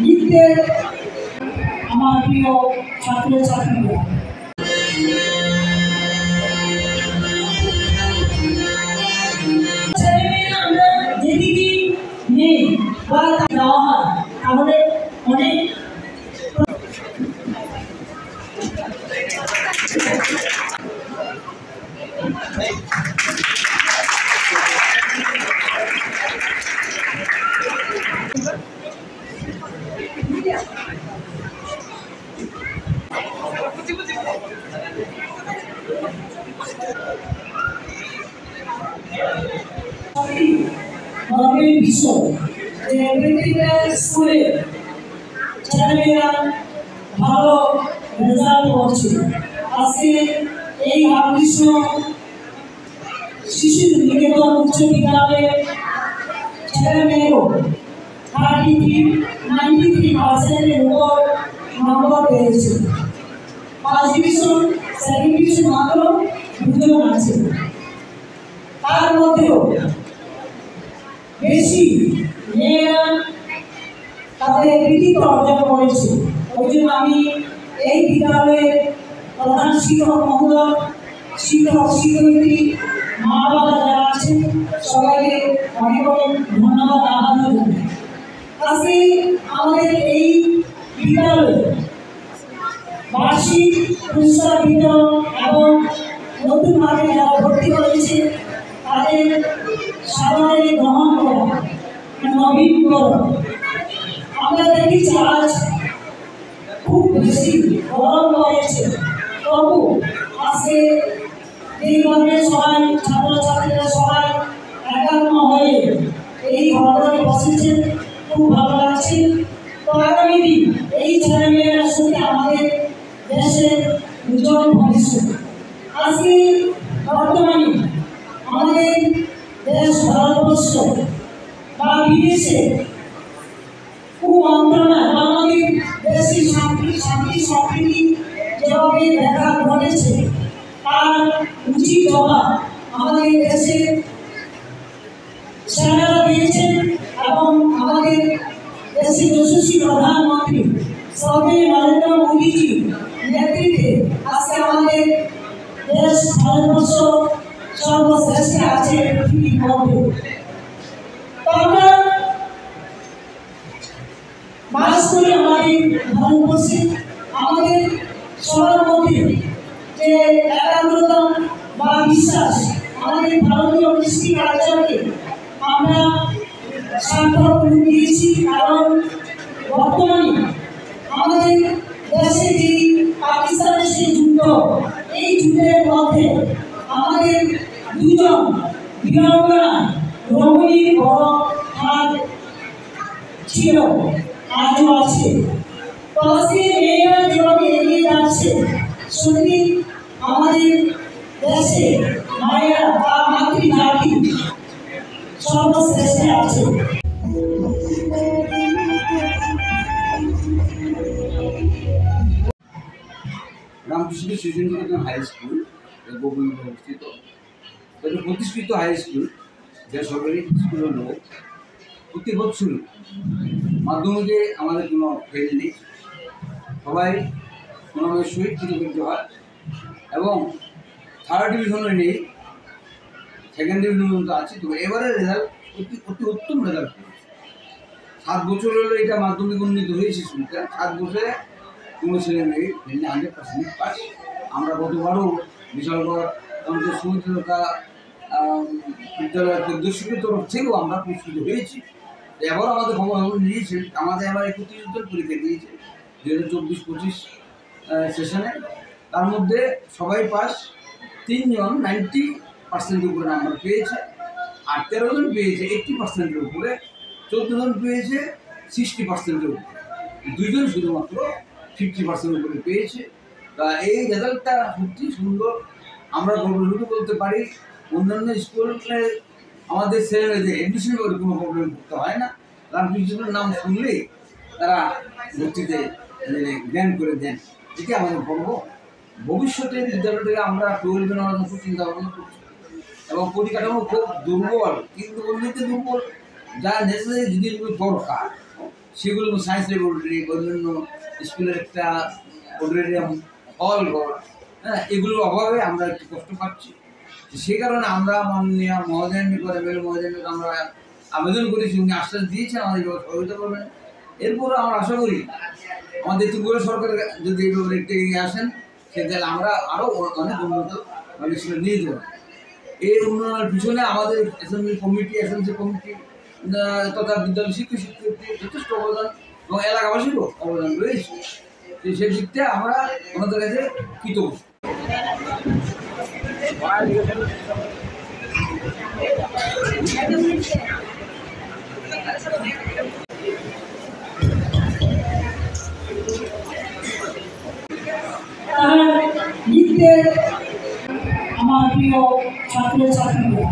নৃত্যের আমার প্রিয় ছাত্র ছাত্রীরা আমরা যেদিকে নেই বা দেওয়া হয় তাহলে অনেক বিষয় যে প্রত্যেকটা স্কুলে ছেলেমেয়েরা ভালো রেজাল্ট করছে। আজকে এই রামকৃষ্ণ শিশু নিকেতন উচ্চ বিদ্যালয়ে ছেলেমেয়েরও 93% উপর নম্বর পেয়েছে। ফার্স্ট ডিভিশন সেকেন্ড ডিভিশন মাত্র 2 জন আছে। তার মধ্যেও বেশি মেয়েরা তাদের কৃতিত্ব অর্জন করেছে। ওই জন্য আমি এই বিদ্যালয়ের প্রধান শিক্ষক মহোদয়, শিক্ষক শিক্ষয়িত্রী, মা বাবা যারা আছেন সবাইকে অনেক অনেক ধন্যবাদ আহ্বান জানাই। আজকে আমাদের এই বিদ্যালয়ে বার্ষিক পুরস্কার বিতরণ এবং নতুনভাবে যারা ভর্তি করেছে তাদের সাদরে গ্রহণ করা, নবীনকরণ। আমরা দেখেছি আজ খুব বেশি গরম পড়েছে, তবু আজকে এইভাবে সবাই ছাত্রছাত্রীরা সবাই একাত্ম হয়ে এই ঘটনায় বসেছেন, খুব ভালো লাগছে। তো আগামী দিন এই ছেলেমেয়েরা সত্যি আমাদের দেশের উজ্জ্বল ভবিষ্যৎ। আজকে বর্তমানে আমাদের দেশ ভারতবর্ষ বা বিদেশে খুব মন্ত্রণা বা আমাদের দেশের শান্তি সম্প্রীতি যেভাবে দেখা ঘটেছে তার উচিত জবাব আমাদের দেশের সেনারা দিয়েছেন এবং আমাদের দেশের যশস্বী প্রধানমন্ত্রী শ্রদ্ধেয় নরেন্দ্র মোদীজি নেতৃত্বে আজকে আমাদের দেশ ভারতবর্ষ সর্বশ্রেষ্ঠ আছে পৃথিবীর মধ্যে। তো আমরা বাস করি আমাদের ভারতবর্ষে, আমাদের সবার মধ্যে যে একাগ্রতা বা বিশ্বাস আমাদের ভারতীয় কৃষ্টি কালচারকে আমরা সার্থক করে দিয়েছি। কারণ বর্তমানে আমাদের দেশে যে পাকিস্তানের সেই যুদ্ধ, এই যুদ্ধের মধ্যে আমাদের 2 জন বীরাঙ্গনা রমণীর বড় হাত ছিল, আজও আছে। তো আজকে মেয়েরা যেভাবে এগিয়ে যাচ্ছে, সত্যি আমাদের দেশে মায়েরা বা মাতৃজাতি সর্বশ্রেষ্ঠ আছে। রামকৃষ্ণ শিশু নিকেতন হাই স্কুল গোকুলপুরে অবস্থিত। এটা প্রতিষ্ঠিত হাই স্কুল, যা সরকারি স্কুল হলো। প্রতি বছর মাধ্যমিকে আমাদের কোনো ফেল নেই, সবাই কোনোভাবে সহিত কৃতকার্য হয় এবং 3rd ডিভিশনে নেই, 2nd ডিভিশন পর্যন্ত আছে। তো এবারে রেজাল্ট অতি উত্তম রেজাল্ট করেছে। 7 বছর হলো এটা মাধ্যমিক উন্নীত হয়েছে স্কুলটা। 7 বছরে কোনো ছেলে মেয়ে 100% পাস। আমরা গতবারও বিশালগড় আমাদের সুমিত্রতা বিদ্যালয়ের পরিদর্শকের তরফ থেকেও আমরা পুরস্কৃত হয়েছি। এবারও আমাদের খবর নিয়েছেন, আমাদের এবার 31 জন পরীক্ষা দিয়েছে 2024-25 সেশনে। তার মধ্যে সবাই পাস, 3 জন 90% উপরে নাম্বার পেয়েছে, আর 13 জন পেয়েছে 80% উপরে, 14 জন পেয়েছে 60% উপরে, 2 জন শুধুমাত্র 50% উপরে পেয়েছে। তা এই রেজাল্টটা সত্যি সুন্দর। আমরা গর্ববোধ বলতে পারি, অন্যান্য স্কুলে আমাদের ছেলেমেয়েদের অ্যাডমিশন করে কোনো প্রবলেম করতে হয় না। রামকৃষ্ণের নাম শুনলেই তারা ভর্তিতে জ্ঞান করে দেন, এটি আমাদের গর্ব। ভবিষ্যতে বিদ্যালয়টাকে আমরা 12 নেওয়ার মতো চিন্তা ভাবনা করছি এবং পরিকাঠামো খুব দুর্বল, কিন্তু অন্যতে দুর্বল যা নেসেসারি জিনিসগুলো দরকার সেগুলো সায়েন্স ল্যাবরেটরি, অন্যান্য স্কুলের একটা অডিটোরিয়াম, হল ঘর, হ্যাঁ, এগুলোর অভাবে আমরা একটু কষ্ট পাচ্ছি। সেই কারণে আমরা মাননীয় মহোদয়ের নিকট, এমএলএ মহোদয়ের নিকট আমরা আবেদন করেছি, উনি আশ্বাস দিয়েছেন আমাদের সহযোগিতা করবেন। এরপরে আমরা আশা করি আমাদের ত্রিপুরা সরকার যদি এই ব্যাপারে একটু এগিয়ে আসেন, সেক্ষেত্রে আমরা আরও অনেক উন্নত ভাবে সেটা নিয়ে যাব। এই উন্নয়নের পিছনে আমাদের অ্যাসেম্বলি কমিটি, এসএমসি কমিটি তথা বিদ্যালয় শিক্ষক শিক্ষার্থীর যথেষ্ট অবদান এবং এলাকাবাসীরও অবদান রয়েছে। সেই দিক থেকে আমরা ওনাদের কাছে কৃতজ্ঞ। তারা লিখতে আমার প্রিয় ছাত্র ছাত্রীরা